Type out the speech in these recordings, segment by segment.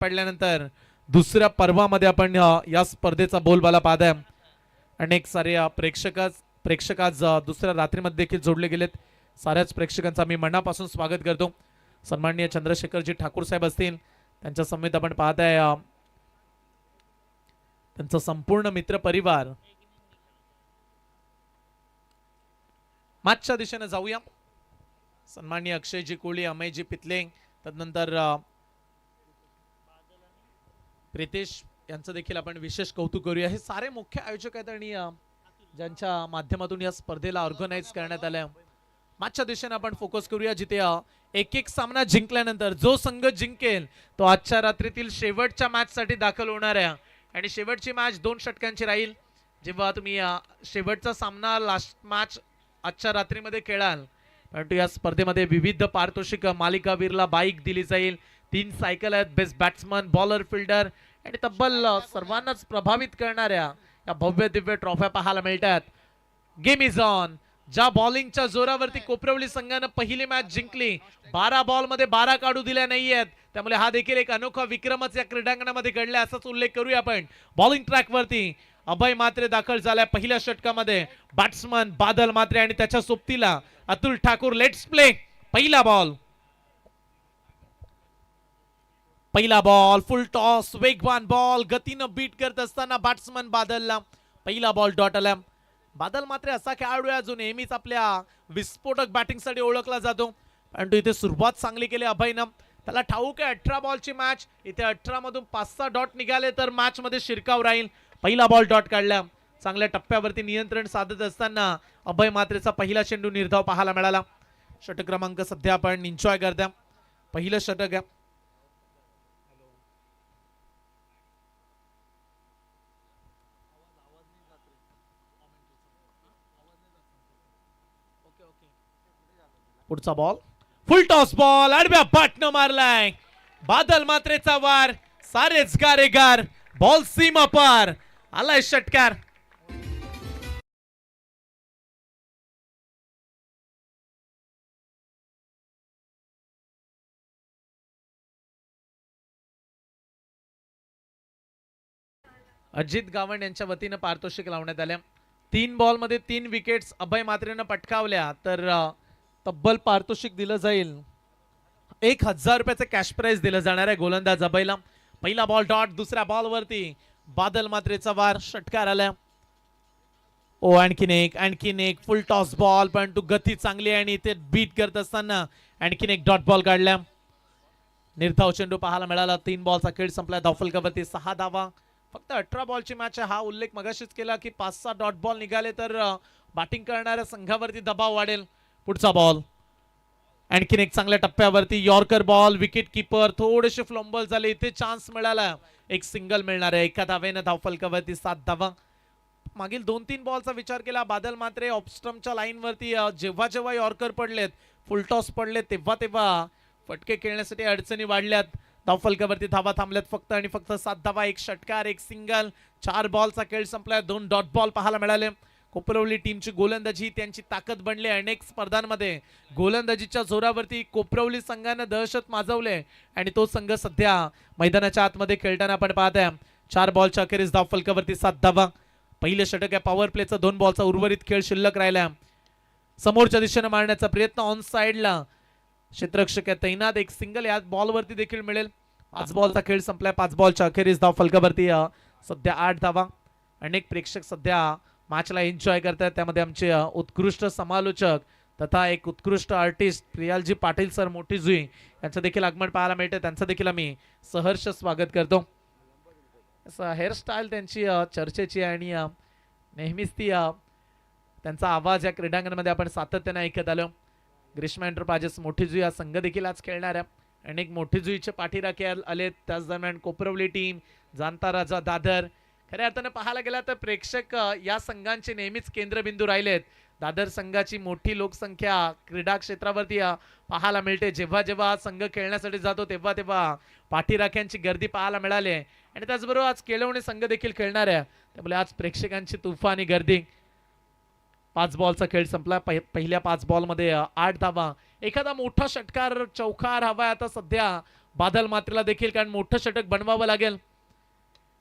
पडल्यानंतर दुसऱ्या पर्वामध्ये आपण या स्पर्धेचा बोलबाला पाहत आहे. अनेक सारे प्रेक्षक आज दुसऱ्या रात्रीमध्ये देखील जोडले गेलेत. साऱ्याच प्रेक्षकांचा मी मनापासून स्वागत करतो. सन्माननीय चंद्रशेखरजी ठाकूर साहेब असतील, त्यांच्या समेत आपण पाहत आहे त्यांचा संपूर्ण मित्र परिवार. मागच्या दिशेने जाऊया. सन्माननीय अक्षयजी कोळी, अमयजी पितले, तदनंतर प्रितेश यांचं देखील आपण विशेष कौतुक करूया. हे सारे मुख्य आयोजक आहेत आणि ज्यांच्या माध्यमातून या स्पर्धेला ऑर्गनाइज करण्यात आलं. मागच्या दिशेने आपण फोकस करूया, जिथे एक एक सामना जिंकल्यानंतर जो संघ जिंकेल तो आजच्या रात्रीतील शेवटच्या मॅच साठी दाखल होणार आहे. आणि शेवटची मॅच 2 षटकांची राहील. जेव्हा तुम्ही शेवटचा सामना लास्ट मॅच आजच्या रात्रीमध्ये खेळाल, परंतु या स्पर्धेमध्ये विविध पारितोषिक मालिकावीरला बाईक दिली जाईल. 3 सायकल आहेत, बेस्ट बॅट्समन, बॉलर, फिल्डर आणि तब्बल सर्वांनाच प्रभावित करणाऱ्या या भव्य दिव्य ट्रॉफ्या पाहायला मिळतात. Game is on. ज्या बॉलिंगच्या जोरावरती कोपरवली संघाने पहिली मॅच जिंकली, 12 बॉल मध्ये 12 काढू दिल्या नाहीयेत, त्यामुळे हा देखील एक अनोखा विक्रमच या क्रीडांगणामध्ये घडला असाच उल्लेख करूया आपण. बॉलिंग ट्रॅक वरती अभय मात्रे दाखल झालाय पहिल्या षटकामध्ये. बॅट्समन बादल मात्रे आणि त्याच्या सोबतीला अतुल ठाकूर. Let's play. पहिला बॉल फुल टॉस, वेगवान बॉल, गतीनं बीट करत असताना बॅट्समन बादलला पहिला बॉल डॉट आला. बादल मात्रे असा खेळाडू आहे जो नेहमीच आपल्या विस्फोटक बॅटिंगसाठी ओळखला जातो, परंतु इथे सुरुवात चांगली केली अभयनं. त्याला ठाऊक आहे 18 बॉलची मॅच, इथे 18 मधून 5-6 डॉट निघाले तर मॅच मध्ये शिरकाव राहील. पहिला बॉल डॉट काढला. चांगल्या टप्प्यावरती नियंत्रण साधत असताना अभय मात्रेचा पहिला चेंडू निर्धाव पाहायला मिळाला. षटक क्रमांक सध्या आपण एन्जॉय करता. पहिलं षटक आहे. पुढचा बॉल फुल टॉस बॉल, आडव्या पाटनं मारलाय. बादल मात्रेचा वार, सारेच गारेगार. बॉल सीमा पार, आलाय षटकार. अजित गावंड यांच्या वतीनं पारितोषिक लावण्यात आल्या. 3 बॉल मध्ये 3 विकेट्स अभय मात्रेनं पटकावल्या तर तब्बल पारितोषिक दिलं जाईल. 1000 रुपयाचे कॅश प्राइज दिलं जाणार आहे गोलंदाज अभयला. पहिला बॉल डॉट. दुसऱ्या बॉल वरती बादल मात्रेचा वार, षटकार आला. ओ आणखीन एक फुल टॉस बॉल, परंतु गती चांगली आहे आणि इथे बीट करत असताना आणखीन एक डॉट बॉल काढला. निर्धाव चेंडू पाहायला मिळाला. 3 बॉलचा खेळ संपला. धावफलकावरती 6 धावा. फक्त 18 बॉलची मॅच आहे. हा उल्लेख मगाशीच केला की 5-6 डॉट बॉल निघाले तर बॅटिंग करणाऱ्या संघावरती दबाव वाढेल. पुढचा बॉल आणखीन एक चांगल्या टप्प्यावरती यॉर्कर बॉल. विकेट किपर थोडेसे फ्लॉम्बल झाले, इथे चान्स मिळाला. एक सिंगल मिळणार आहे. एका धावेनं धावफलकावरती 7 धावा. मागील 2-3 बॉलचा विचार केला बादल मात्रे ऑफस्टम्पच्या लाईन वरती जेव्हा यॉर्कर पडलेत, फुलटॉस पडलेत, तेव्हा फटके खेळण्यासाठी अडचणी वाढल्यात. धावफलकावरती धावा थांबल्यात फक्त आणि फक्त 7 धावा. एक षटकार, एक सिंगल. 4 बॉलचा खेळ संपलाय. 2 डॉट बॉल पाहायला मिळाले. कोपरवली टीमची गोलंदाजी त्यांची ताकद बनली. अनेक स्पर्धांमध्ये गोलंदाजीच्या जोरावरती कोपरवली संघाने दहशत माजवले आणि तो संघ सध्या मैदानाच्या आतमध्ये खेळताना आपण पाहताय. 4 बॉलच्या अखेरीस धावफलकावरती 7 धावा. पहिलं षटक आहे. पॉवर प्लेचा 2 बॉलचा उर्वरित खेळ शिल्लक राहिला. समोरच्या दिशेने मारण्याचा प्रयत्न ऑन साइडला क्षेत्ररक्षक आहे तैनात. एक सिंगल या बॉलवरती देखील मिळेल. 5 बॉलचा खेळ संपलाय. 5 बॉलच्या अखेरीस धावफलकावरती सध्या 8 धावा. अनेक प्रेक्षक सध्या मॅचला एन्जॉय करतात. त्यामध्ये आमचे उत्कृष्ट समालोचक तथा एक उत्कृष्ट आर्टिस्ट प्रियालजी पाटील सर मोठी जुई यांचं देखील आगमन पाहायला मिळतं. त्यांचं देखील आम्ही सहर्ष स्वागत करतो. हेअरस्टाईल त्यांची चर्चेची आणि नेहमीच ती त्यांचा आवाज या क्रीडांगणामध्ये आपण सातत्याने ऐकत आलो. ग्रीष्मा एंटरप्राइजेस मोठी जुई हा संघ देखील आज खेळणार आहे. अनेक मोठी जुईचे पाठीराखे आले. त्याच दरम्यान कोपरवली टीम, जाणता राजा, दादर. खऱ्या अर्थाने पाहायला गेला तर प्रेक्षक या संघांचे नेहमीच केंद्रबिंदू राहिलेत. दादर संघाची मोठी लोकसंख्या क्रीडा क्षेत्रावरती पाहायला मिळते. जेव्हा संघ खेळण्यासाठी जातो तेव्हा पाठीराख्यांची गर्दी पाहायला मिळाली आणि त्याचबरोबर आज केळवणे संघ देखील खेळणार आहे. त्यामुळे आज प्रेक्षकांची तुफानी गर्दी. 5 बॉलचा खेळ संपला. पहिल्या 5 बॉलमध्ये 8 धावा. एखादा मोठा षटकार चौकार हवा आता सध्या बादल मात्रेला देखील, कारण मोठं षटक बनवावं लागेल.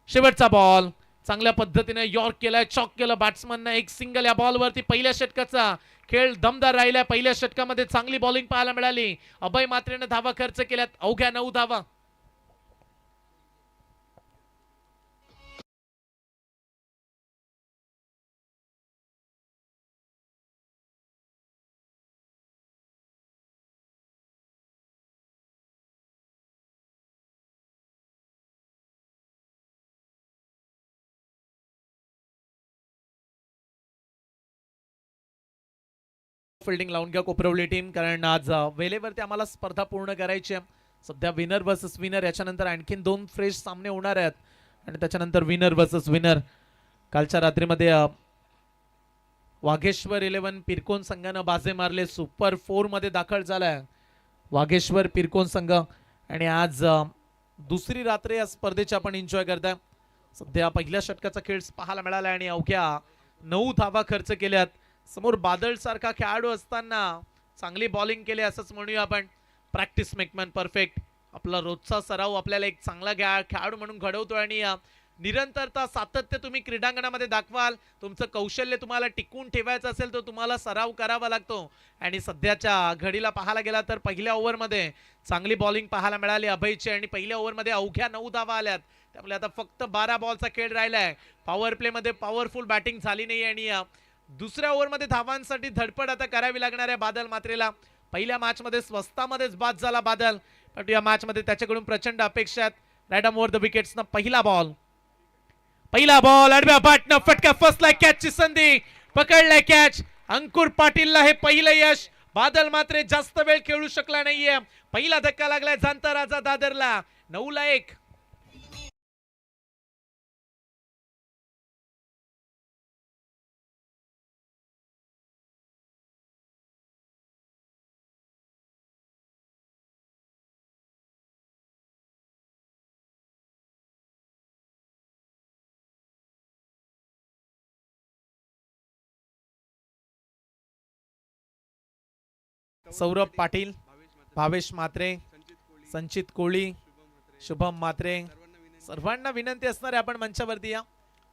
शेवटचा बॉल चांगल्या पद्धतीने यॉर्क केलाय, चॉक केलं बॅट्समनने. एक सिंगल या बॉलवरती. पहिल्या षटकाचा खेळ दमदार राहिलाय. पहिल्या षटकामध्ये चांगली बॉलिंग पाहायला मिळाली. अभय मात्रेने धावा खर्च केल्यात, अवघ्या 9 धावा. फिल्डिंग लावून घ्या कोपरवली टीम, कारण आज वेळेवरती आम्हाला स्पर्धा पूर्ण करायची आहे. सध्या विनर वर्सेस विनर, याच्यानंतर आणखीन 2 फ्रेश सामने होणार आहेत आणि त्याच्यानंतर विनर वर्सेस विनर. कालच्या रात्रीमध्ये वाघेश्वर 11 पिरकोन संघानं बाजे मारले, सुपर 4 मध्ये दाखल झालाय वाघेश्वर पिरकोन संघ. आणि आज दुसरी रात्र या स्पर्धेची आपण एन्जॉय करताय. सध्या पहिल्या षटकाचा खेळ पाहायला मिळाला आणि अवघ्या 9 धावा खर्च केल्यात. समोर बादल सारखा खेळाडू असताना चांगली बॉलिंग केली असंच म्हणूया आपण. Practice make man perfect. आपला रोजचा सराव आपल्याला एक चांगला खेळाडू म्हणून घडवतो आणि निरंतरता, सातत्य तुम्ही क्रीडांगणामध्ये दाखवाल. तुमचं कौशल्य तुम्हाला टिकवून ठेवायचं असेल तर तुम्हाला सराव करावा लागतो. आणि सध्याच्या घडीला पाहायला गेला तर पहिल्या ओव्हरमध्ये चांगली बॉलिंग पाहायला मिळाली अभयची आणि पहिल्या ओव्हरमध्ये अवघ्या 9 धावा आल्यात. त्यामुळे आता फक्त 12 बॉलचा खेळ राहिलाय. पॉवर प्ले मध्ये पॉवरफुल बॅटिंग झाली नाही आणि दुसऱ्या ओव्हरमध्ये धावांसाठी धडपड आता करावी लागणार आहे बादल मात्रेला. पहिल्या मॅच मध्ये स्वस्तामध्येच बाद झाला बादल, पण या मॅच मध्ये त्याच्याकडून प्रचंड अपेक्षा आहेत. राईट ओव्हर द विकेट्स ना पहिला बॉल आडव्या बॅटनं फटका फसलाय. कॅचची संधी, पकडलाय कॅच. अंकुर पाटीलला हे पहिलं यश. बादल मात्र जास्त वेळ खेळू शकला नाहीये. पहिला धक्का लागलाय जाणता राजा दादरला. 9-1. सौरभ पाटील, भावेश मात्रे, संचित कोळी, शुभम मात्रे, सर्वांना विनंती असणार आहे आपण मंचावरती या.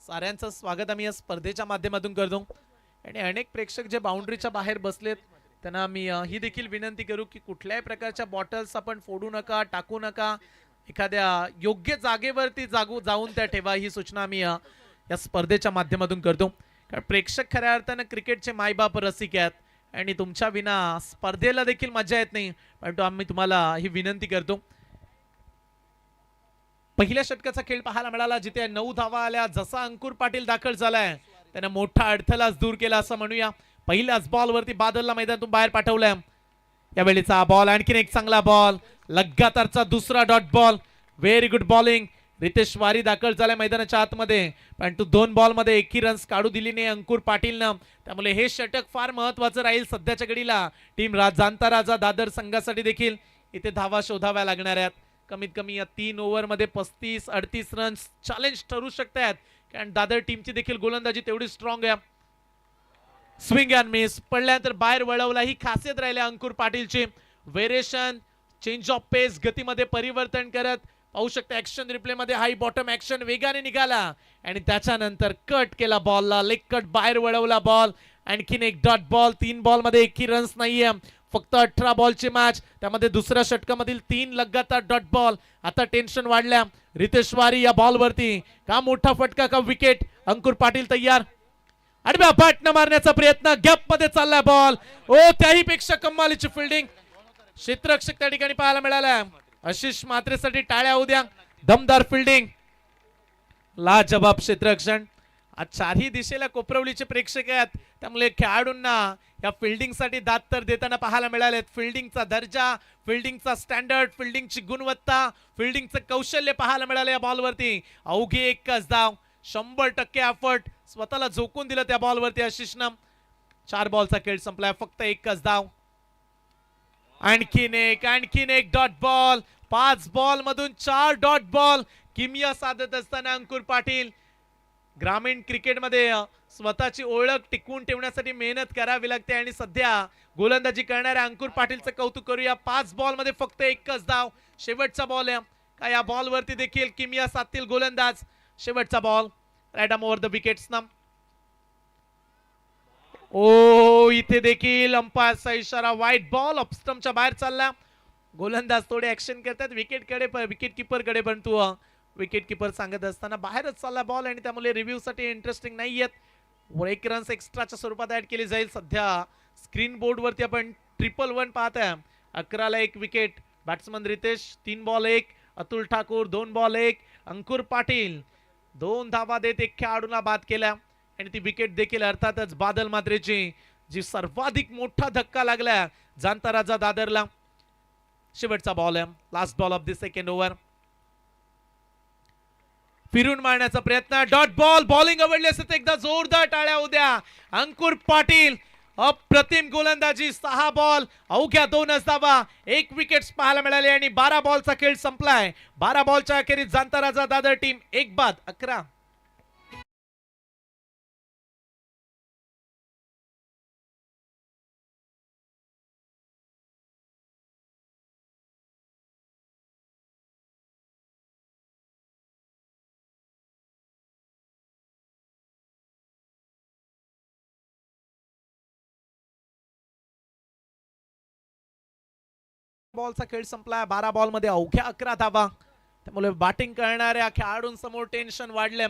साऱ्यांचं स्वागत आम्ही या स्पर्धेच्या माध्यमातून करतो. आणि अनेक प्रेक्षक जे बाउंड्रीच्या बाहेर बसलेत त्यांना मी ही देखील विनंती करू की कुठल्याही प्रकारच्या बॉटल्स आपण फोडू नका, टाकू नका. एखाद्या योग्य जागेवरती जाऊन त्या ठेवा. ही सूचना आम्ही या स्पर्धेच्या माध्यमातून करतो. कारण प्रेक्षक खऱ्या अर्थानं क्रिकेटचे मायबाप रसिक आहेत आणि तुमच्या विना स्पर्धेला देखील मजा येत नाही. परंतु आम्ही तुम्हाला ही विनंती करतो. पहिल्या षटकाचा खेळ पाहायला मिळाला जिथे 9 धावा आल्या. जसा अंकुर पाटील दाखल झालाय त्याने मोठा अडथळाच दूर केला असं म्हणूया. पहिल्याच बॉलवरती बादलला मैदानातून बाहेर पाठवलंय. यावेळीचा बॉल आणखीन एक चांगला बॉल, लगातारचा दुसरा dot ball. Very good bowling. Ritesh वारी दाखल झालाय मैदानाच्या आतमध्ये, पण तू 2 बॉलमध्ये एकही रन्स काढू दिली नाही अंकुर पाटीलनं. त्यामुळे हे षटक फार महत्वाचं राहील सध्याच्या घडीला. टीम जाणता राजा दादर संघासाठी देखील इथे धावा शोधाव्या लागणार आहेत. कमीत कमी या 3 ओव्हरमध्ये 35-38 रन्स चॅलेंज ठरू शकतात, कारण दादर टीमची देखील गोलंदाजी तेवढी स्ट्रॉंग आहे. स्विंग अँड मिस, पडल्यानंतर बाहेर वळवला, ही खासियत राहिली अंकुर पाटीलची. व्हेरिएशन, चेंज ऑफ पेस, गतीमध्ये परिवर्तन करत पाहू शकता. ऍक्शन रिप्ले मध्ये हाय बॉटम ऍक्शन वेगाने निघाला आणि त्याच्यानंतर कट केला बॉलला. लेग कट, बाहेर वळवला बॉल. आणखीन एक डॉट बॉल. 3 बॉलमध्ये एकही रन्स नाहीये. फक्त 18 बॉलची मॅच, त्यामध्ये दुसऱ्या षटकामधील 3 लगातार डॉट बॉल. आता टेन्शन वाढल्या रितेश वारी या बॉलवरती. का मोठा फटका का विकेट. अंकुर पाटील तयार. आडव्या बॅटनं मारण्याचा प्रयत्न, गॅप मध्ये चाललाय बॉल. ओ त्याही पेक्षा कमालीची फिल्डिंग क्षेत्ररक्षक त्या ठिकाणी पाहायला मिळाला. आशिष मात्रेसाठी टाळ्या उद्या. दमदार फिल्डिंग, लाजबाब क्षेत्ररक्षण. आज चारही दिशेला कोपरवलीचे प्रेक्षक आहेत, त्यामुळे खेळाडूंना या फिल्डिंगसाठी दाद तर देताना पाहायला मिळालेत. फिल्डिंगचा दर्जा, फिल्डिंगचा स्टँडर्ड, फिल्डिंगची गुणवत्ता, फिल्डिंगचं कौशल्य पाहायला मिळालं या बॉलवरती. अवघी एकच धाव, 100% एफर्ट स्वतःला झोकून दिलं त्या बॉलवरती आशिषनं. 4 बॉलचा खेळ संपलाय, फक्त एकच धाव. आणखीन एक डॉट बॉल. 5 बॉल मधून 4 डॉट बॉल. किमिया साधत असताना अंकुर पाटील ग्रामीण क्रिकेटमध्ये स्वतःची ओळख टिकवून ठेवण्यासाठी मेहनत करावी लागते आणि सध्या गोलंदाजी करणाऱ्या अंकुर पाटीलचं कौतुक करूया. 5 बॉलमध्ये फक्त एकच धाव. शेवटचा बॉल आहे का या बॉल वरती देखील किमिया साधतील गोलंदाज. शेवटचा ball right arm over the wickets ना. ओ इथे देखील अंपायरचा इशारा, व्हाईट बॉल ऑफस्टंपच्या बाहेर चालला. गोलंदाज थोडे ऍक्शन करतात विकेट किपर कडे, पण तू विकेट किपर सांगत असताना बाहेरच चालला बॉल आणि त्यामुळे रिव्ह्यू साठी इंटरेस्टिंग नाही आहेत. एक रन्स एक्स्ट्राच्या स्वरूपात ऍड केली जाईल. सध्या स्क्रीन बोर्ड वरती आपण 111 पाहताय. 11ला 1 wicket. Batsman Ritesh 3 ball 1, Atul Thakur 2 ball 1, Ankur Patil 2 धावा देत एक खेळाडूला बाद केल्या आणि ती विकेट देखील अर्थातच बादल मात्रेची, जी सर्वाधिक मोठा धक्का लागला जाणता राजा दादरला. शेवटचा बॉल आहे, last ball of the second over. फिरून मारण्याचा प्रयत्न, डॉट बॉल. बॉलिंग आवडली असेल तर एकदा जोरदार टाळ्या उद्या. अंकुर पाटील अप्रतिम गोलंदाजी. 6 बॉल अवघ्या 2 धावा, 1 विकेट पाहायला मिळाले आणि 12 बॉलचा खेळ संपलाय. 12 बॉलच्या अखेरीस जाणता राजा दादर टीम 1 बाद 11. बॉलचा खेळ संपला. 12 बॉल मध्ये अवघ्या 11 धावा. त्यामुळे बॅटिंग करणाऱ्या खेळाडूंसमोर टेन्शन वाढले.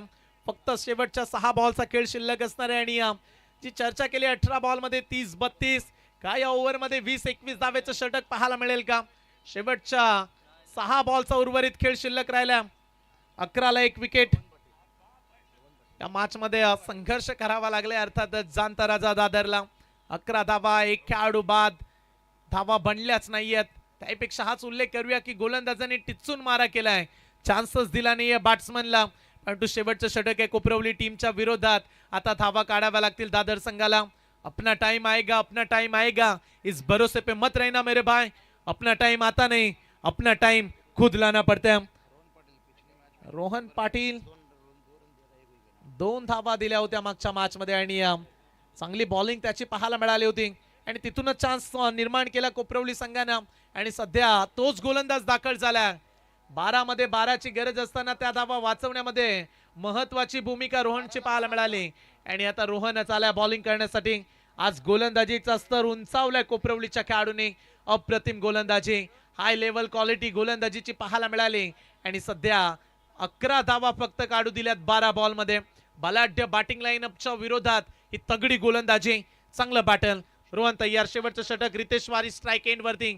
फक्त शेवटच्या 6 बॉलचा खेळ शिल्लक असणार आहे आणि जी चर्चा केली 18 बॉल मध्ये 30-32, काय या ओव्हर मध्ये 20-21 धावेचं षटक पाहायला मिळेल का? शेवटच्या 6 बॉलचा उर्वरित खेळ शिल्लक राहिला. 11ला 1 विकेट. या मॅच मध्ये संघर्ष करावा लागला अर्थातच जाणता राजा दादरला. 11 धावा, 1 खेळाडू बाद. धावा बनल्याच नाहीयेत. त्यापेक्षा हाच उल्लेख करूया की गोलंदाजांनी टिचून मारा केलाय, चान्सच दिला नाहीये बॅट्समनला. परंतु शेवटचं षटक आहे कोपरवली टीमच्या विरोधात. आता धावा काढाव्या लागतील दादर संघाला. अपना टाइम आएगा, अपना टाइम आएगा, इस भरोसे पे मत रहना मेरे भाई. अपना टाइम आता नहीं, अपना टाइम खुद लाना पड़ता है. रोहन पाटील 2 धावा दिल्या होत्या मागच्या मॅच मध्ये आणि चांगली बॉलिंग त्याची पाहायला मिळाली होती आणि तिथूनच चान्स निर्माण केला कोपरवली संघानं आणि सध्या तोच गोलंदाज दाखल झाला. 12 मध्ये 12ची गरज असताना त्या धावा वाचवण्यामध्ये महत्वाची भूमिका रोहनची पाहायला मिळाली आणि आता रोहनच आलाय बॉलिंग करण्यासाठी. आज गोलंदाजीचा स्तर उंचावलाय कोपरवलीच्या खेळाडूंनी. अप्रतिम गोलंदाजी, हाय लेवल क्वालिटी गोलंदाजीची पाहायला मिळाली आणि सध्या 11 धावा फक्त काढू दिल्यात 12 बॉल मध्ये. बलाढ्य बॅटिंग लाईनअपच्या विरोधात ही तगडी गोलंदाजी, चांगलं बॅटल. रोहन तयार. शेवटचं षटक रितेश वारी स्ट्राइक एंड वरती.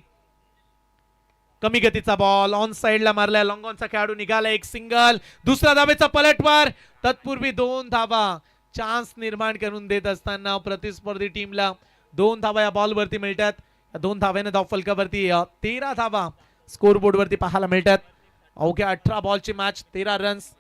कमी गतीचा बॉल ऑन साइडला मारलाय. लॉंग ऑनचा खेळाडू निघाला. 1 सिंगल. दुसऱ्या धावेचा पलटवार. तत्पूर्वी 2 धावा चान्स निर्माण करून देत असताना प्रतिस्पर्धी टीमला 2 धावा या बॉल वरती मिळतात. 2 धाव्याने धाव फलकावरती 13 धावा स्कोर बोर्ड वरती पाहायला मिळतात. अवघ्या 18 बॉलची मॅच, 13 रन्स.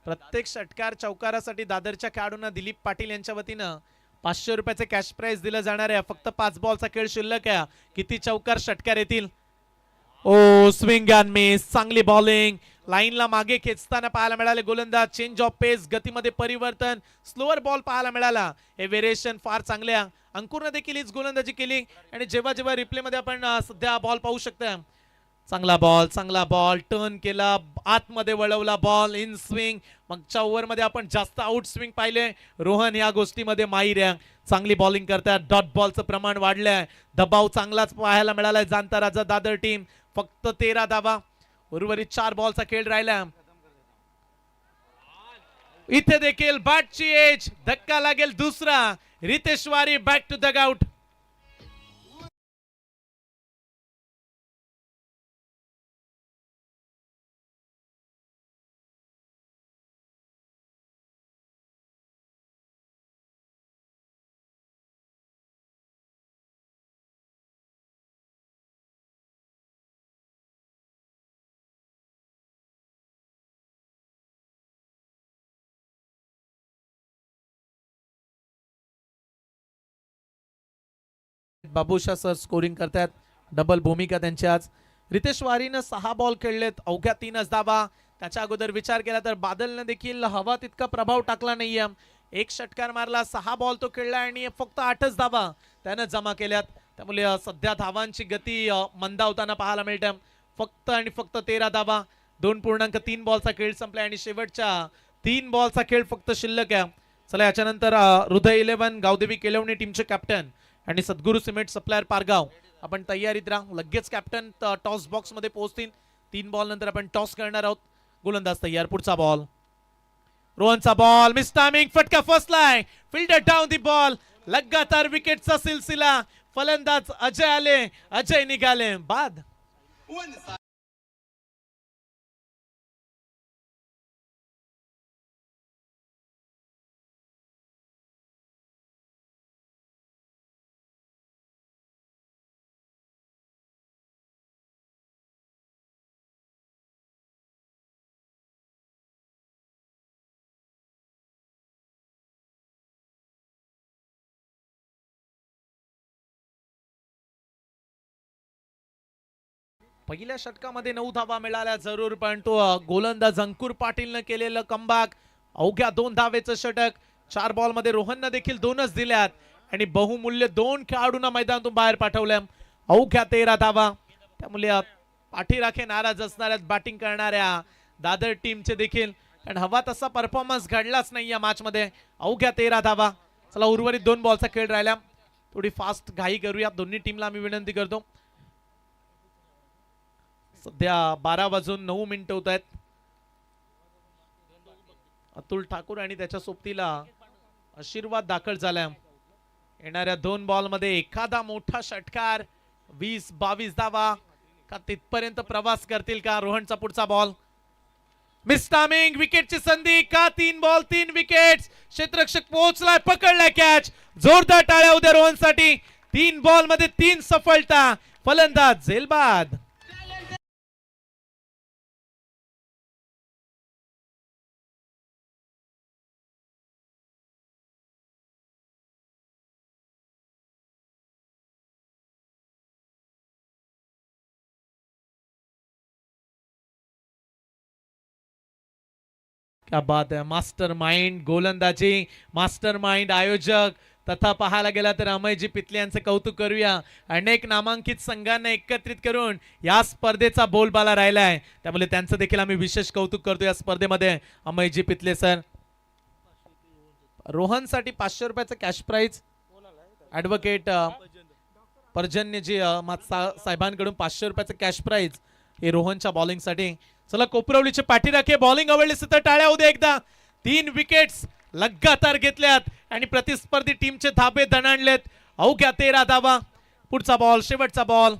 प्रत्येक षटकार चौकारासाठी दादरच्या खेळाडूंना दिलीप पाटील यांच्या वतीनं 500 रुपयाचे कॅश प्राइज दिलं जाणार आहे. फक्त 5 बॉलचा खेळ शिल्लक आहे. किती चौकार षटकार येतील? ओ स्विंग अँड मिस. चांगली बॉलिंग लाईनला मागे खेचताना पाहायला मिळाले गोलंदाज. चेंज ऑफ पेस, गतीमध्ये परिवर्तन, स्लोअर बॉल पाहायला मिळाला. हे व्हेरिएशन फार चांगल्या. अंकुरने देखील हीच गोलंदाजी केली आणि जेव्हा जेव्हा रिप्ले मध्ये आपण सध्या बॉल पाहू शकता. चांगला बॉल टर्न केला, आतमध्ये वळवला बॉल, इन स्विंग. मागच्या ओव्हर मध्ये आपण जास्त आउट स्विंग पाहिले. रोहन या गोष्टीमध्ये माहीर आहे. चांगली बॉलिंग करतात. डॉट बॉलचं प्रमाण वाढलंय. दबाव चांगलाच पाहायला मिळालाय जाणता राजा दादर टीम. फक्त 13 धावा, उर्वरित 4 बॉलचा खेळ राहिला. इथे देखील बॅटची एज, धक्का लागेल दुसरा. Ritesh Wari back to the out. Babusha sir scoring करतात. डबल भूमिका त्यांची आज. रितेश वारीनं 6 बॉल खेळलेत, अवघ्या 3च धावा. त्याच्या अगोदर विचार केला तर बादलनं देखील हवा तितका प्रभाव टाकला नाहीये. एक षटकार मारला, 6 बॉल तो खेळला आणि फक्त 8च धावा त्यानं जमा केल्यात. त्यामुळे सध्या धावांची गती मंदावताना पाहायला मिळते. फक्त आणि फक्त 13 धावा, 2.3 बॉलचा खेळ संपला आणि शेवटच्या 3 बॉलचा खेळ फक्त शिल्लक आहे. चला याच्यानंतर हृदय 11 गावदेवी केलवणी टीमचे कॅप्टन आणि सद्गुरू सिमेंट सप्लायर पारगाव आपण तयारीत राहा. लगेच कॅप्टन टॉस बॉक्स मध्ये पोहोचतील. 3 बॉल नंतर आपण टॉस करणार आहोत. गोलंदाज तयार. पुढचा बॉल, रोहनचा बॉल, मिस टायमिंग, फटका फसलाय, फिल्डर डाऊन दी बॉल. लगातार विकेटचा सिलसिला. फलंदाज अजय आले, अजय निघाले बाद. पहिल्या षटकामध्ये 9 धावा मिळाल्या जरूर, पण तो गोलंदाज अंकुर पाटीलनं केलेलं कमबॅक. अवघ्या 2 धावेचं षटक. 4 बॉल मध्ये रोहननं देखील 2च दिल्यात आणि बहुमूल्य 2 खेळाडूंना मैदानातून बाहेर पाठवल्या. अवघ्या 13 धावा. त्यामुळे पाठीराखे नाराज असणाऱ्या बॅटिंग करणाऱ्या दादर टीमचे देखील, पण हवा तसा परफॉर्मन्स घडलाच नाही या मॅच मध्ये. अवघ्या 13 धावा. चला उर्वरित 2 बॉलचा खेळ राहिला. थोडी फास्ट घाई करूया, दोन्ही टीमला मी विनंती करतो. सध्या 12:09 होत आहेत. अतुल ठाकूर आणि त्याच्या सोबतीला आशीर्वाद दाखल झाला. येणाऱ्या 2 बॉल मध्ये एखादा मोठा षटकार, 20-22 धावा का तिथपर्यंत प्रवास करतील का? रोहनचा पुढचा बॉल, मिस टायमिंग, विकेटची संधी का? 3 बॉल 3 विकेट्स. क्षेत्ररक्षक पोहोचलाय, पकडलाय कॅच. जोरदार टाळ्या उद्या रोहनसाठी. 3 बॉल मध्ये 3 सफलता. फलंदाज झेलबाद. क्या बात है. मास्टर माइंड गोलंदाजी, मास्टर माइंड आयोजक तथा पाहायला गेला तर अमयजी पितले यांचे कौतुक करूया. अनेक नामांकित संघांना एकत्रित करून या स्पर्धेचा बोलबाला राहिलाय, त्यामुळे त्यांचं देखील आम्ही विशेष कौतुक करतो या स्पर्धेमध्ये. अमयजी पितले सर. रोहनसाठी 500 रुपयाचं कॅश प्राइज. ऍडव्होकेट पर्जन्यजी साहेबांकडून 500 रुपयाचं कॅश प्राइज हे रोहनच्या बॉलिंगसाठी. चला कोपरवलीचे पाठीराखे बॉलिंग आवडली तर टाळ्या उद्या एकदा. 3 विकेट्स लगातार घेतल्यात आणि प्रतिस्पर्धी टीमचे धाबे दणाणलेत. अवघ्या 13 धावा. पुढचा बॉल, शेवटचा बॉल.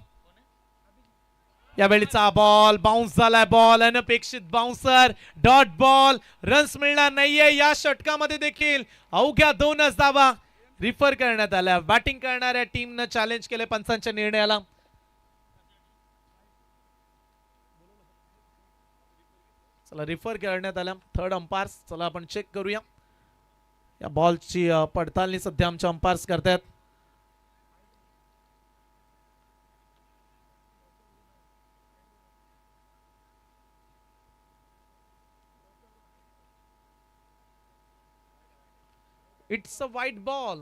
यावेळीचा बॉल बाउन्स झालाय. बॉल अनपेक्षित बाउन्सर, डॉट बॉल. रन्स मिळणार नाहीये या षटकामध्ये देखील. अवघ्या 2च धावा रिफर करण्यात आल्या. बॅटिंग करणाऱ्या टीमनं चॅलेंज केले पंचांच्या निर्णयाला. चला रिफर करण्यात आल्या थर्ड अंपायर्स. चला आपण चेक करूया. या बॉलची पडताळणी सध्या आमच्या अंपायर्स करतात. इट्स अ वाईट बॉल.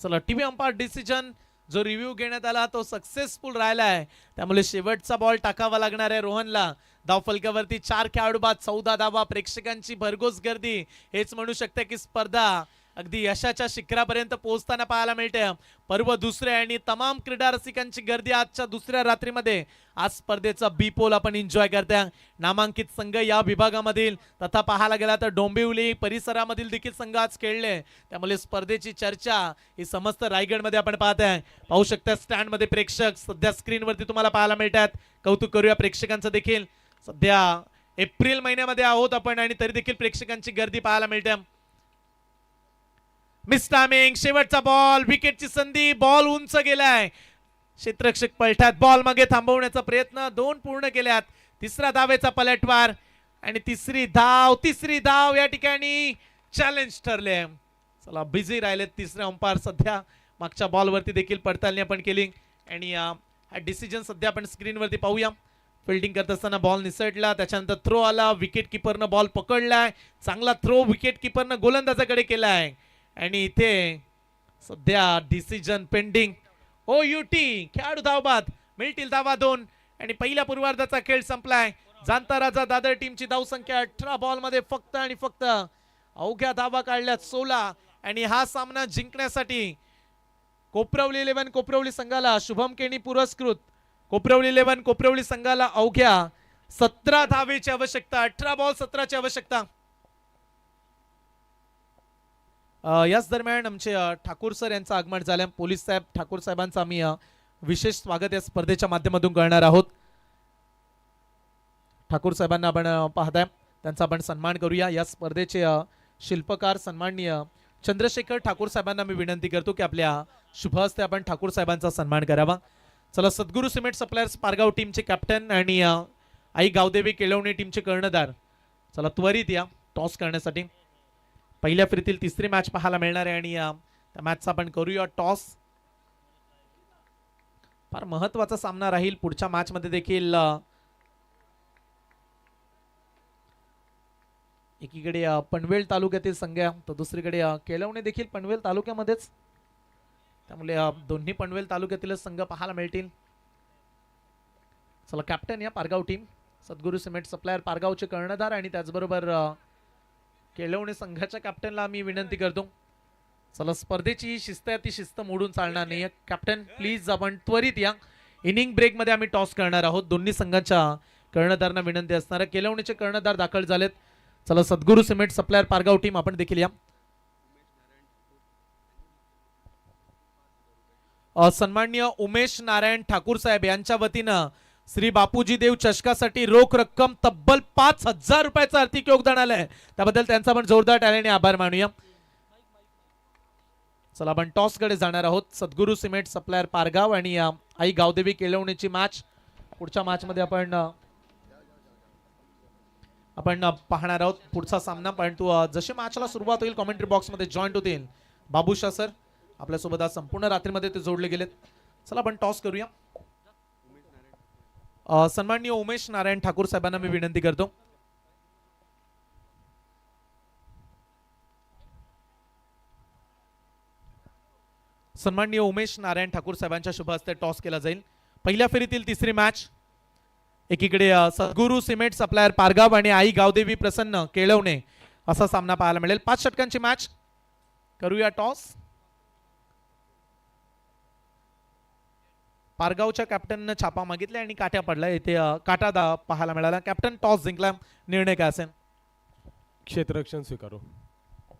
चला टीव्ही अंपायर डिसिजन जो रिव्ह्यू घेण्यात आला तो सक्सेसफुल राहिलाय. त्यामुळे शेवटचा बॉल टाकावा लागणार आहे रोहनला. धावफलकावरती 4 खेळाडू बाद, 14 धावा. प्रेक्षकांची भरघोस गर्दी. हेच म्हणू शकते की स्पर्धा अगदी यशाच्या शिखरापर्यंत पोहोचताना पाहायला मिळते. पर्व दुसरे आणि तमाम क्रीडा रसिकांची गर्दी आजच्या दुसऱ्या रात्रीमध्ये आज स्पर्धेचा बी पोल आपण एन्जॉय करते. नामांकित संघ या विभागामधील तथा पाहायला गेला तर डोंबिवली परिसरामधील देखील संघ आज खेळले. त्यामुळे स्पर्धेची चर्चा ही समस्त रायगडमध्ये आपण पाहताय. पाहू शकता स्टँड मध्ये प्रेक्षक सध्या स्क्रीनवरती तुम्हाला पाहायला मिळतात. कौतुक करूया प्रेक्षकांचं देखील. सध्या एप्रिल महिन्यामध्ये आहोत आपण आणि तरी देखील प्रेक्षकांची गर्दी पाहायला मिळते. मिस टायमिंग, शेवटचा बॉल, विकेटची संधी. बॉल उंच गेलाय. क्षेत्ररक्षक पलटात. बॉल मागे थांबवण्याचा प्रयत्न. 2 पूर्ण केल्यात. 3रा धावेचा पलटवार आणि तिसरी धाव या ठिकाणी चॅलेंज ठरले. चला बिझी राहिलेत 3रे अंपायर सध्या. मागच्या बॉलवरती देखील पडताळणी आपण केली आणि हा डिसिजन सध्या आपण स्क्रीनवरती पाहूया. फिल्डिंग करत असताना बॉल निसटला, त्याच्यानंतर थ्रो आला, विकेट किपरनं बॉल पकडलाय, चांगला थ्रो विकेट किपरनं गोलंदाजाकडे केलाय आणि इथे सध्या डिसिजन पेंडिंग. ओ युटी खेळाडू धावबाद, मिळतील धावा 2 आणि पहिल्या पूर्वार्धाचा खेळ संपलाय. जाणता राजा दादर टीमची धावसंख्या 18 बॉल मध्ये फक्त आणि फक्त अवघ्या धावा काढल्यात 16 आणि हा सामना जिंकण्यासाठी कोपरवली 11 कोपरवली संघाला शुभम केनी पुरस्कृत कोपरवली 11 कोपरवली संघाला अवघ्या 17 धावेची आवश्यकता, 18 बॉल 17 ची आवश्यकता. याच दरम्यान आमचे ठाकूर सर यांचं आगमन झालं. पोलीस साहेब ठाकूर साहेबांचं आम्ही विशेष स्वागत या स्पर्धेच्या माध्यमातून करणार आहोत. ठाकूर साहेबांना आपण पाहताय, त्यांचा आपण सन्मान करूया. या स्पर्धेचे शिल्पकार सन्माननीय चंद्रशेखर ठाकूर साहेबांना मी विनंती करतो की आपल्या शुभ हस्ते आपण ठाकूर साहेबांचा सन्मान करावा. चला, सद्गुरू सिमेंट सप्लायर्स पारगाव टीमचे कॅप्टन आणि आई गावदेवी केळवणे टीमचे कर्णधार चला त्वरित या टॉस करण्यासाठी. पहिल्या फेरीतील तिसरी मॅच पाहायला मिळणार आहे आणि त्या मॅचचा आपण करूया टॉस. फार महत्वाचा सामना राहील पुढच्या मॅच मध्ये देखील. एकीकडे पनवेल तालुक्यातील संघ तर दुसरीकडे केळवणे देखील पनवेल तालुक्यामध्येच, त्यामुळे दोन्ही पनवेल तालुक्यातील संघ पाहायला मिळतील. चला, कॅप्टन या पारगाव टीम सद्गुरू सिमेंट सप्लायर पारगावचे कर्णधार आणि त्याचबरोबर केळवणे संघाच्या कॅप्टनला मी विनंती करतो. चला, स्पर्धेची शिस्त आहे ती शिस्त मोडून चालणार नाही. कॅप्टन प्लीज आपण त्वरित या. इनिंग ब्रेक मध्ये आम्ही टॉस करणार आहोत. दोन्ही संघाच्या कर्णधारांना विनंती असणार. केळवणेचे कर्णधार दाखल झालेत. चला, सद्गुरू सिमेंट सप्लायर पारगाव टीम आपण देखील या. सन्माननीय उमेश नारायण ठाकूर साहेब यांच्या वतीनं श्री बापूजी देव चषकासाठी रोख रक्कम तब्बल 5,000 रुपयाचं आर्थिक योगदान आलंय. त्याबद्दल त्यांचा आपण जोरदार टाळ्याने आभार मानूया. चला, आपण टॉस कडे जाणार आहोत. सद्गुरू सिमेंट सप्लायर पारगाव आणि आई गावदेवी केळवणेची मॅच. पुढच्या मॅच मध्ये आपण पाहणार आहोत पुढचा सामना. परंतु जशी मॅचला सुरुवात होईल कॉमेंट्री बॉक्स मध्ये जॉईंट होतील बाबूशाह सर. आपल्यासोबत आज संपूर्ण रात्रीमध्ये ते जोडले गेलेत. चला, आपण टॉस करूया. सन्माननीय उमेश नारायण ठाकूर साहेबांना मी विनंती करतो. सन्माननीय उमेश नारायण ठाकूर साहेबांच्या शुभ हस्ते टॉस केला जाईल. पहिल्या फेरीतील तिसरी मॅच. एकीकडे सद्गुरू सिमेंट सप्लायर पारगाव आणि आई गावदेवी प्रसन्न केळवणे असा सामना पाहायला मिळेल. 5 षटकांची मॅच. करूया टॉस. पारगावच्या कॅप्टनने छापा मागितला आणि काट्या पडला. इथे काटा पाहायला मिळाला. कॅप्टन टॉस जिंकला. निर्णय काय असेल? क्षेत्ररक्षण स्वीकारू.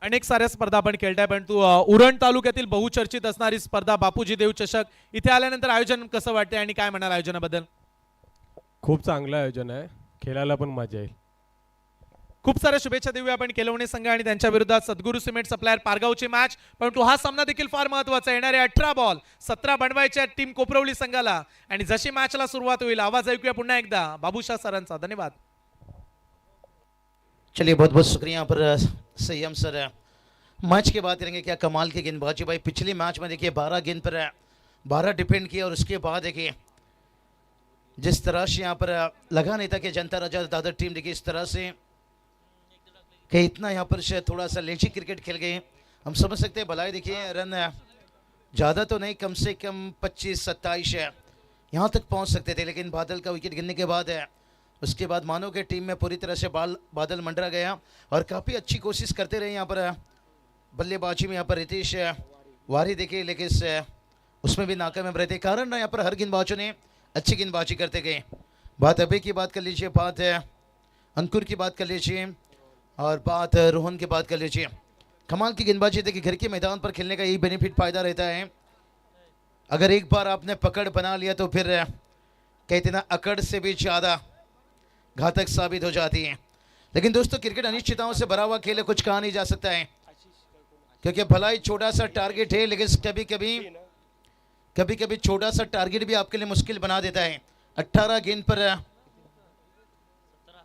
अनेक साऱ्या स्पर्धा आपण खेळताय, परंतु उरण तालुक्यातील बहुचर्चित असणारी स्पर्धा बापूजी देव चषक इथे आल्यानंतर आयोजन कसं वाटतंय आणि काय म्हणाल आयोजनाबद्दल? खूप चांगलं आयोजन आहे, खेळायला पण मजा येईल. खूप साऱ्या शुभेच्छा देऊया आपण केळवणे संघ आणि त्यांच्या विरोधात सद्गुरू सिमेंट सप्लायर पारगावची मॅच. परंतु हा सामना देखील फार महत्वाचा. येणारे 18 बॉल 17 बनवायचे टीम कोपरवली संघाला. आणि जशी मॅचला सुरुवात होईल आवाज ऐकूया पुन्हा एकदा बाबूशाह सरांचा. धन्यवाद. चलिए, बहुत बहुत शुक्रिया यहाँ पर संयम सर. मैच की बात करेंगे, क्या कमाल की गेंदबाजी भाई. पिछली मैच में देखिए 12 गेंद पर 12 डिपेंड किया और उसके बाद देखिए जिस तरह से यहाँ पर लगा नहीं था कि जनता राजा दादर टीम देखिए इस तरह से कि इतना यहाँ पर थोड़ा सा लेजी क्रिकेट खेल गए. हम समझ सकते हैं भलाई देखिए रन ज़्यादा तो नहीं, कम से कम 25-27 यहाँ तक पहुँच सकते थे, लेकिन बादल का विकेट गिरने के बाद उसके बाद मानो कि टीम में पूरी तरह से बादल मंडरा गया और काफ़ी अच्छी कोशिश करते रहे यहाँ पर बल्लेबाजी में. यहाँ पर रितेश वारी देखिए, लेकिन उसमें भी नाकामयाब रहते. कारण यहाँ पर हर गेंदबाजों ने अच्छी गेंदबाजी करते गए. बात अभय की बात कर लीजिए, बात अंकुर की बात कर लीजिए और बात रोहन की बात कर लीजिए. कमाल की गेंदबाजी देखिए. घर के मैदान पर खेलने का यही बेनिफिट फ़ायदा रहता है. अगर एक बार आपने पकड़ बना लिया तो फिर कहते ना अकड़ से भी ज़्यादा घातक साबित हो जाती है. लेकिन दोस्तों, क्रिकेट अनिश्चितताओं से भरा हुआ खेल है, कुछ कहा नहीं जा सकता है, क्योंकि भलाई छोटा सा टारगेट है, लेकिन कभी कभी छोटा सा टारगेट भी आपके लिए मुश्किल बना देता है. 18 गेंद पर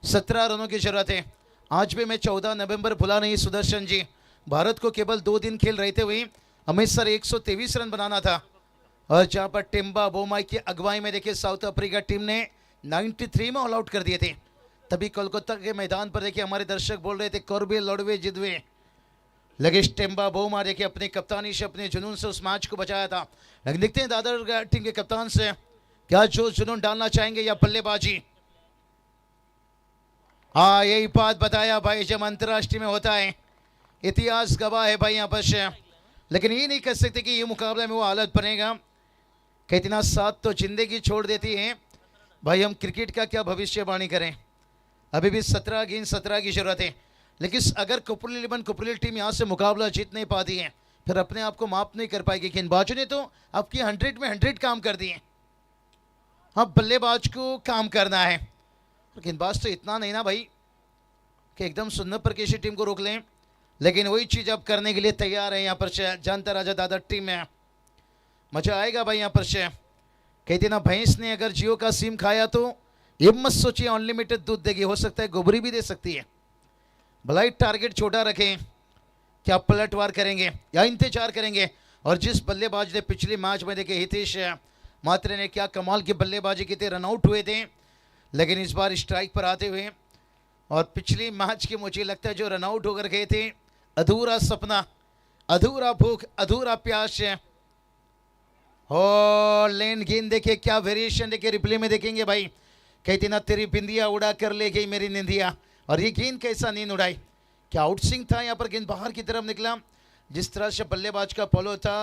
17 रनों की जरूरत है. आज भी मैं 14 नवंबर भुला नहीं सुदर्शन जी. भारत को केवल 2 दिन खेल रहते हुए अमृतसर 123 रन बनाना था, और जहां पर टिम्बा बोमाई की अगुवाई में देखिए साउथ अफ्रीका टीम ने 93 में ऑल आउट कर दिए थे। तभी कोलकाता के मैदान पर देखिए हमारे दर्शक बोल रहे थे कौरबे लड़वे जिदवे, लगेश टेम्बा बोमा देखिए अपनी कप्तानी से अपने जुनून से उस मैच को बचाया था। लेकिन देखते हैं दादर टीम के कप्तान से क्या जो जुनून डालना चाहेंगे या बल्लेबाजी। हाँ यही बात बताया भाई, जब अंतर्राष्ट्रीय में होता है इतिहास गवाह है भाई यहाँ पर से। लेकिन ये नहीं कह सकते कि ये मुकाबले में वो हालत बनेगा कि इतना साथ तो जिंदगी छोड़ देती है भाई। हम क्रिकेट का क्या भविष्यवाणी करें, अभी भी 17 गेंद 17 की जरूरत है। लेकिन अगर कुपरली टीम यहाँ से मुकाबला जीत नहीं पाती है फिर अपने आप को माफ नहीं कर पाएगी। गेंदबाजों ने तो आपकी 100 में 100 काम कर दिए, हाँ बल्लेबाज को काम करना है। गेंदबाज तो इतना नहीं ना भाई कि एकदम सुन्न पर किसी टीम को रोक लें, लेकिन वही चीज़ अब करने के लिए तैयार है यहाँ पर से जानता राजा दादर टीम में। मजा आएगा भाई यहाँ पर से। कहते ना भैंस ने अगर जियो का सिम खाया तो ये मत सोचिए अनलिमिटेड दूध देगी, हो सकता है गोबरी भी दे सकती है। भलाई टारगेट छोटा रखें, क्या पलटवार करेंगे या इंतजार करेंगे। और जिस बल्लेबाज ने पिछले मैच में देखे हितेश मात्रे ने क्या कमाल की बल्लेबाजी की थी, रनआउट हुए थे लेकिन इस बार स्ट्राइक पर आते हुए। और पिछली मैच के मुझे लगता है जो रनआउट होकर गए थे, अधूरा सपना, अधूरा भूख, अधूरा प्यास। और लेन गेंद देखिए क्या वेरिएशन देखिए, रिप्ले में देखेंगे भाई। कहती ना तेरी बिंदिया उड़ा कर ले गई मेरी निंदिया, और ये गेंद कैसा नींद उड़ाई, क्या आउटस्विंग था यहाँ पर, गेंद बाहर की तरफ निकला। जिस तरह से बल्लेबाज का फॉलो था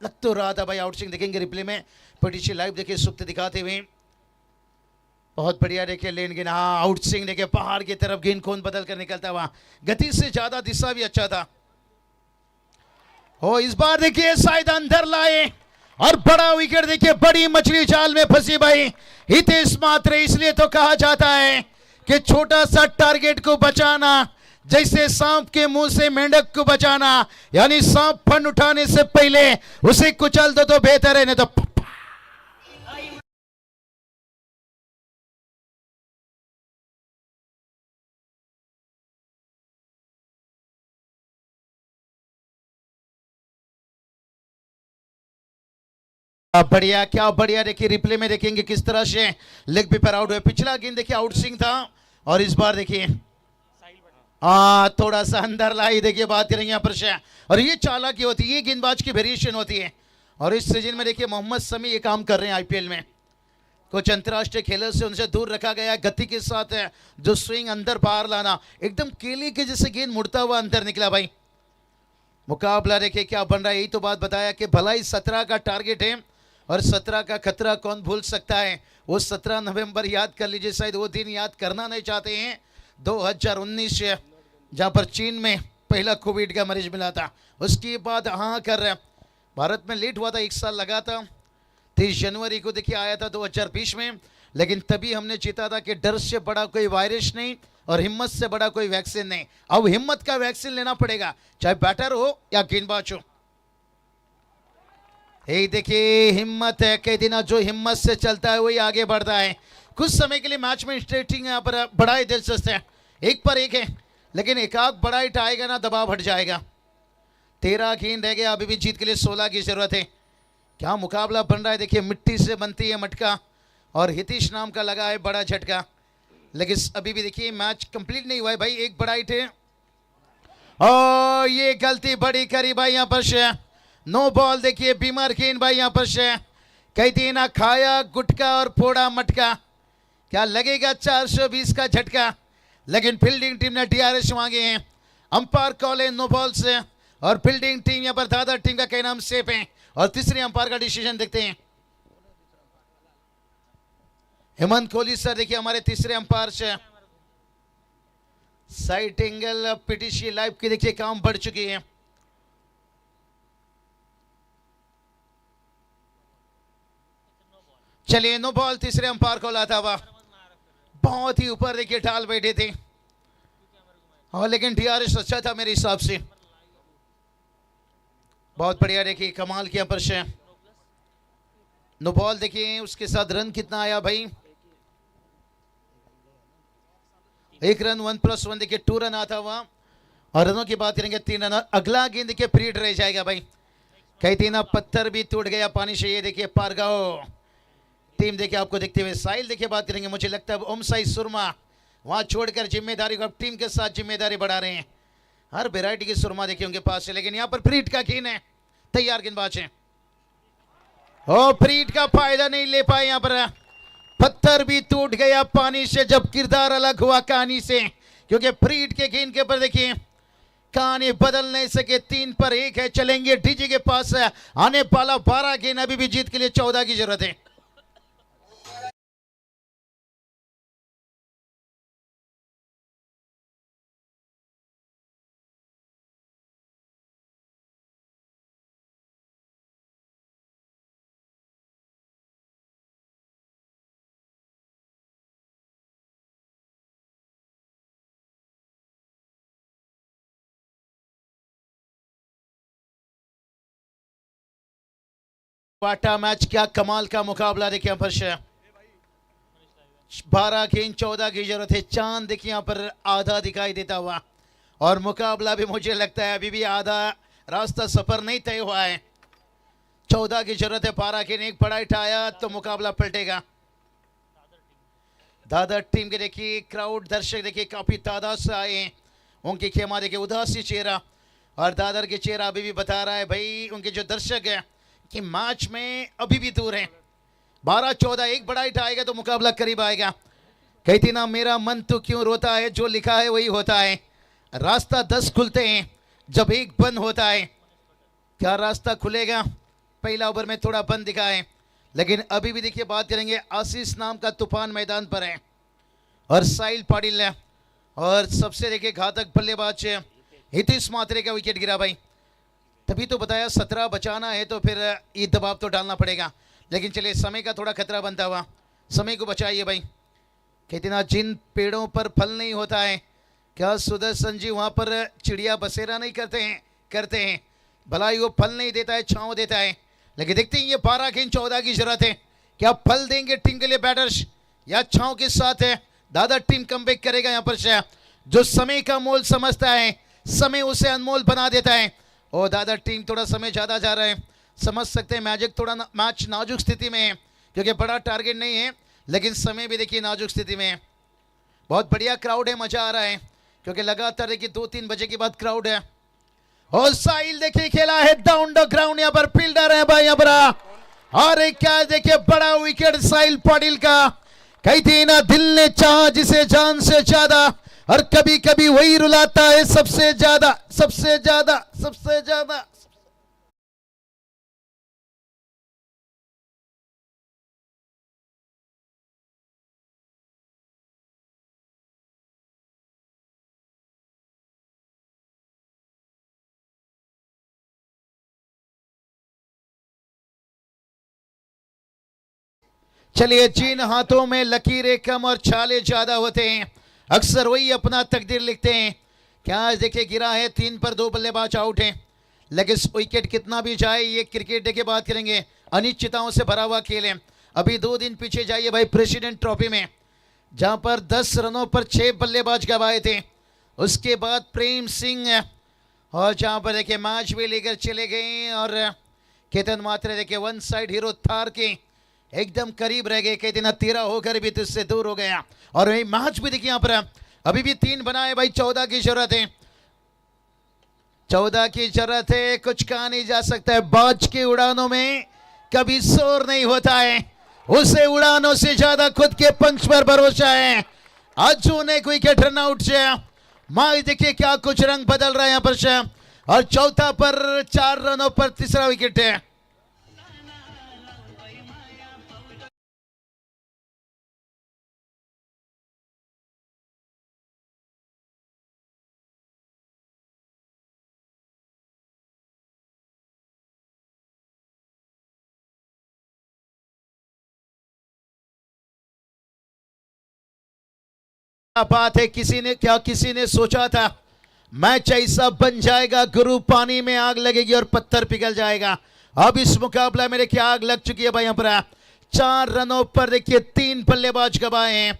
लग तो रहा था भाई आउटस्विंग, देखेंगे रिप्ले में। पीटीसी लाइव देखिए सुप्त दिखाते हुए, बहुत बढ़िया देखिए लेन गेंद, हाँ आउटस्विंग देखिए बाहर की तरफ, गेंद कौन बदल कर निकलता हुआ, गति से ज्यादा दिशा भी अच्छा था। हो इस बार देखिए शायद अंदर लाए और बड़ा विकेट देखिए, बड़ी मछली जाल में फंसी भाई हितेश मात्रे। इसलिए तो कहा जाता है कि छोटा सा टारगेट को बचाना जैसे सांप के मुंह से मेंढक को बचाना, यानी सांप फन उठाने से पहले उसे कुचल दो तो बेहतर है, नहीं तो बढ़िया, क्या बढ़िया देखिए रिप्ले में देखेंगे किस तरह से लेग पे पर आउट हुए। पिछला गेंद देखिए आउटस्विंग था और इस बार देखिए थोड़ा सा अंदर लाई, देखिए बात करेंगे यहाँ पर से। और ये चालाकी होती है, ये गेंदबाज की वेरिएशन होती है। और इस सीजन में देखिए मोहम्मद शमी ये काम कर रहे हैं आईपीएल में। कुछ अंतर्राष्ट्रीय खेलों से उनसे दूर रखा गया, गति के साथ है जो स्विंग अंदर बाहर लाना, एकदम केले के जैसे गेंद मुड़ता हुआ अंदर निकला भाई। मुकाबला देखिए क्या बन रहा है, यही तो बात बताया कि भलाई 17 का टारगेट है और 17 का खतरा कौन भूल सकता है। वो 17 नवंबर याद कर लीजिए, शायद वो दिन याद करना नहीं चाहते हैं 2019 जहाँ पर चीन में पहला कोविड का मरीज मिला था। उसके बाद हाँ कर रहे, भारत में लेट हुआ था, 1 साल लगा था। 30 जनवरी को देखिए आया था 2020 में, लेकिन तभी हमने जीता था कि डर से बड़ा कोई वायरस नहीं और हिम्मत से बड़ा कोई वैक्सीन नहीं। अब हिम्मत का वैक्सीन लेना पड़ेगा, चाहे बैटर हो या गेंदबाज हो। यही देखिए हिम्मत है, कहती ना जो हिम्मत से चलता है वही आगे बढ़ता है। कुछ समय के लिए मैच में स्ट्रेटिंग यहाँ पर बड़ा ही दिलचस्प है, 1 पर 1 है, लेकिन एक आध बड़ा हिट आएगा ना दबाव हट जाएगा। 13 गेंद रह गया, अभी भी जीत के लिए 16 की जरूरत है। क्या मुकाबला बन रहा है देखिए, मिट्टी से बनती है मटका और हितेश नाम का लगा है बड़ा झटका। लेकिन अभी भी देखिए मैच कंप्लीट नहीं हुआ है भाई, 1 बड़ा हिट है और ये गलती बड़ी करी भाई यहाँ पर से। नो बॉल देखिए, बीमार गेंद भाई यहाँ पर से। कहती ना खाया गुटका और फोड़ा मटका, क्या लगेगा 420 का झटका। लेकिन फील्डिंग टीम ने डीआरएस मांगे हैं, अंपायर कॉल है नो बॉल से। और फील्डिंग टीम यहाँ पर दादा टीम का कहना हम सेफ है। और तीसरे अंपायर का डिसीजन देखते हैं, हेमंत कोहली सर देखिए हमारे तीसरे अंपायर से। साइड एंगल पीटीसी लाइव की देखिए काम बढ़ चुकी है। चलिए नो बॉल, तीसरे अंपायर को लाता हुआ, बहुत ही ऊपर देखिए ढाल बैठे थे और लेकिन डीआरएस अच्छा था मेरे हिसाब से। बहुत बढ़िया देखिए कमाल किया पर से। नो बॉल देखिए, उसके साथ रन कितना आया भाई, 1 रन 1+1 देखिए 2 रन आता हुआ। और रनों की बात करेंगे 3 रन। अगला गेंद देखिए पीरियड रह जाएगा भाई। कहती ना पत्थर भी टूट गया पानी से, ये देखिए पारगाओ टीम देखिए आपको देखते हुए साहिल देखिए बात करेंगे। मुझे लगता है ओम साई सुरमा वहां छोड़कर जिम्मेदारी को अब टीम के साथ जिम्मेदारी बढ़ा रहे हैं। हर वैरायटी की सुरमा देखिए उनके पास है, लेकिन यहाँ पर फ्रीड का गेंद है, तैयार गेंदबाज है। ओ फ्रीड का फायदा नहीं ले पाए, यहाँ पर पत्थर भी टूट गया पानी से जब किरदार अलग हुआ कहानी से, क्योंकि फ्रीड के गेंद के ऊपर देखिए कहानी बदल नहीं सके। 3 पर 1 है, चलेंगे डीजी के पास आने वाला 12 गेंद, अभी भी जीत के लिए 14 की जरूरत है। वाटा मैच, क्या कमाल का मुकाबला देखिए यहाँ पर 12 गेंद 14 की जरूरत है। चांद देखिए यहाँ पर आधा दिखाई देता हुआ, और मुकाबला भी मुझे लगता है अभी भी आधा रास्ता सफर नहीं तय हुआ है। 14 की जरूरत है, 12 गेंद, एक बड़ा उठाया तो मुकाबला पलटेगा। दादर टीम के देखिए क्राउड दर्शक देखिए काफी तादाद से आए हैं। उनकी खेमा देखिए उदासी चेहरा, और दादर के चेहरा अभी भी बता रहा है भाई उनके जो दर्शक है कि मैच में अभी भी दूर है। 12-14, एक बड़ा हिट आएगा तो मुकाबला करीब आएगा। कहती ना मेरा मन तो क्यों रोता है, जो लिखा है वही होता है। रास्ता 10 खुलते हैं जब एक बंद होता है। क्या रास्ता खुलेगा? पहला ओवर में थोड़ा बंद दिखा है, लेकिन अभी भी देखिए बात करेंगे आशीष नाम का तूफान मैदान पर है, और साहिल पाटिल है, और सबसे देखिए घातक बल्लेबाज हितेश मात्रे का विकेट गिरा भाई। तभी तो बताया 17 बचाना है तो फिर ये दबाव तो डालना पड़ेगा, लेकिन चलिए समय का थोड़ा खतरा बनता हुआ, समय को बचाइए भाई। कहते ना जिन पेड़ों पर फल नहीं होता है, क्या सुदर्शन जी वहाँ पर चिड़िया बसेरा नहीं करते हैं। भलाई वो फल नहीं देता है, छाँव देता है, लेकिन देखते हैं ये 12 गेंद 14 की जरूरत है। क्या फल देंगे टीम के लिए बैटर्स, या छाँव के साथ है? दादा टीम कमबैक करेगा यहाँ पर से, जो समय का मोल समझता है समय उसे अनमोल बना देता है। और दादा टीम थोड़ा समय ज़्यादा जा रहा है, समझ सकते हैं मैजिक थोड़ा मैच नाजुक स्थिति में है, क्योंकि बड़ा टारगेट नहीं है, लेकिन समय भी देखिए नाजुक स्थिति में है। बहुत बढ़िया क्राउड है, मजा आ रहा है, क्योंकि लगातार देखिए 2-3 बजे के बाद क्राउड है। और साहिल देखिए खेला है डाउन द ग्राउंड, यहाँ पर फील्डर है भाई यहाँ पर, और एक क्या देखिए बड़ा विकेट साहिल पाटिल का। कहती ना दिल ने चाहा जिसे जान से ज्यादा, और कभी कभी वही रुलाता है सबसे ज्यादा सबसे ज्यादा सबसे ज्यादा। चलिए, जिन हाथों में लकीरें कम और छाले ज्यादा होते हैं अक्सर वही अपना तकदीर लिखते हैं। क्या देखिए गिरा है, 3 पर 2 बल्लेबाज आउट हैं, लेकिन विकेट कितना भी जाए ये क्रिकेट की बात करेंगे अनिश्चितताओं से भरा हुआ खेल है। अभी 2 दिन पीछे जाइए भाई प्रेसिडेंट ट्रॉफी में, जहां पर 10 रनों पर 6 बल्लेबाज गवाए थे। उसके बाद प्रेम सिंह, और जहां पर देखिए मैच भी लेकर चले गए, और केतन मात्रे देखिए वन साइड हीरो थार के एकदम करीब रह गए। कहते ना 13 होकर भी तुझसे दूर हो गया, और वही मैच भी देखिए यहाँ पर अभी भी 3 बनाए भाई। 14 की जरूरत है, 14 की जरूरत है, कुछ कहा नहीं जा सकता है। बाज की उड़ानों में कभी शोर नहीं होता है, उसे उड़ानों से ज्यादा खुद के पंच पर भरोसा है। आज ने कोई के टर्न आउट से मैच देखिए क्या कुछ रंग बदल रहा है यहाँ पर से, और चौथा पर 4 रनों पर तीसरा विकेट है। बात है, किसी ने सोचा था मैच ऐसा बन जाएगा, गुरु पानी में आग लगेगी और पत्थर पिघल जाएगा। अब इस मुकाबला में देखिए आग लग चुकी है भाई। यहाँ पर 4 रनों पर देखिए 3 बल्लेबाज गवाए हैं,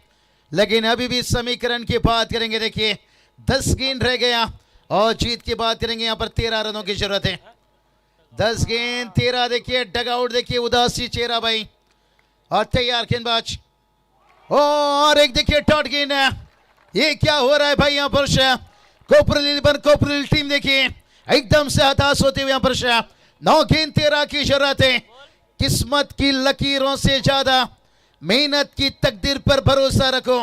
लेकिन अभी भी समीकरण की बात करेंगे देखिए 10 गेंद रह गया, और जीत की बात करेंगे यहाँ पर 13 रनों की जरूरत है। 10 गेंद 13 देखिए, डगआउट देखिए उदासी चेहरा भाई, और तैयार गेंदबाज और एक देखिए डॉट गेंद है। ये क्या हो रहा है भाई यहाँ पर कोपरल टीम देखिए एकदम से हताश होते हुए यहाँ पर 9 गेंद 13 की जरूरत है। किस्मत की लकीरों से ज्यादा मेहनत की तकदीर पर भरोसा रखो।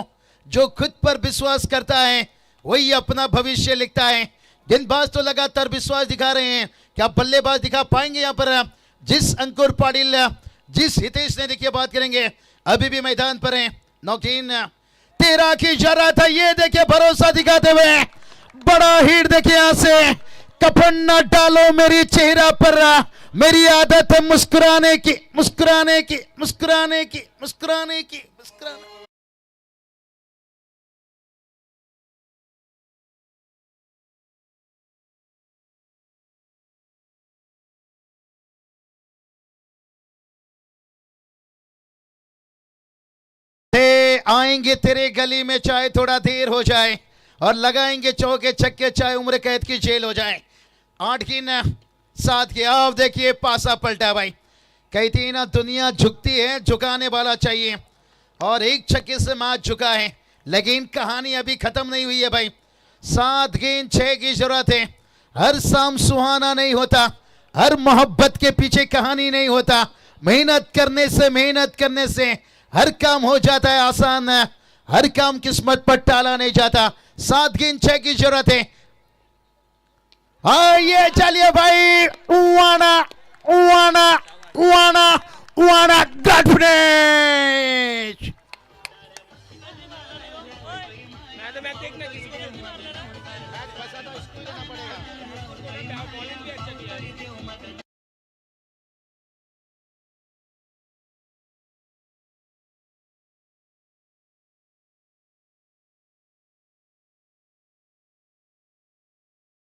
जो खुद पर विश्वास करता है वही अपना भविष्य लिखता है। गेंदबाज तो लगातार विश्वास दिखा रहे हैं, क्या बल्लेबाज दिखा पाएंगे यहाँ पर? जिस अंकुर पाटिल जिस हितेश ने देखिए बात करेंगे अभी भी मैदान पर है। 9 गेंद 13 की जरूरत है। ये देखिए भरोसा दिखाते हुए बड़ा हिट देखिए यहाँ से। कफन न डालो मेरी चेहरा पर, मेरी आदत है मुस्कुराने की मुस्कुराने की मुस्कुराने की मुस्कुराने की मुस्कुराने। आएंगे तेरे गली में चाहे थोड़ा देर हो जाए और लगाएंगे चौके छक्के चाहे उम्र कैद की जेल हो जाए। 8 की न 7 की। अब देखिए पासा पलटा भाई। कहती है ना दुनिया झुकती है, झुकाने वाला चाहिए। और एक छक्के से मैच झुका है लेकिन कहानी अभी खत्म नहीं हुई है भाई। 7 गेंद 6 की जरूरत है। हर शाम सुहाना नहीं होता, हर मोहब्बत के पीछे कहानी नहीं होता। मेहनत करने से हर काम हो जाता है आसान, हर काम किस्मत पर टाला नहीं जाता। 7 गेंद 6 की जरूरत है। ये चलिए भाई उवाना उवाना उवाना उवाना गॉड फिनिश।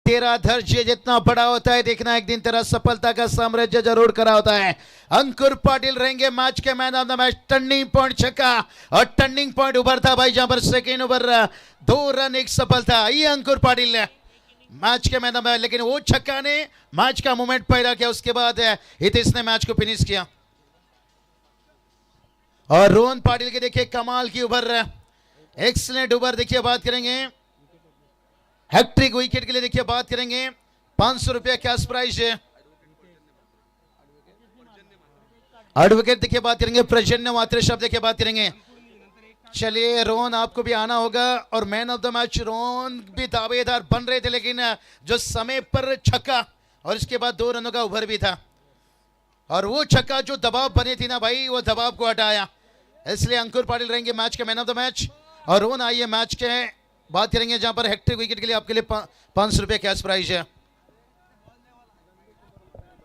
तेरा धैर्य जितना बड़ा होता है देखना एक दिन तेरा सफलता का साम्राज्य जरूर करा होता है। अंकुर पाटिल रहेंगे मैच के man of the match. Turning point छक्का और टर्निंग पॉइंट उभरता भाई जहां पर सेकेंड ओवर 2 रन 1 सफलता। ये अंकुर पाटिल मैच के मैन ऑफ द मैच, लेकिन वो छक्का ने मैच का मोमेंट पैदा किया। उसके बाद हितेश ने मैच को फिनिश किया। और रोहन पाटिल के देखिए कमाल की ओवर, एक्सीलेंट ओवर। देखिए बात करेंगे हैट्रिक विकेट के लिए, देखिए बात करेंगे 500 रुपया कैश प्राइज है। एडवोकेट देखिए बात करेंगे प्रजन्य मात्र शब्द देखिए बात करेंगे। चलिए रोहन आपको भी आना होगा। और man of the match Rohan भी दावेदार बन रहे थे लेकिन जो समय पर छक्का और इसके बाद 2 रनों का ओवर भी था और वो छक्का जो दबाव बने थी ना भाई वो दबाव को हटाया। इसलिए अंकुर पाटिल रहेंगे मैच के मैन ऑफ द मैच। और रोहन आइए मैच के बात करेंगे जहां पर हैट्रिक विकेट के लिए आपके लिए 500 रुपया कैश प्राइज है।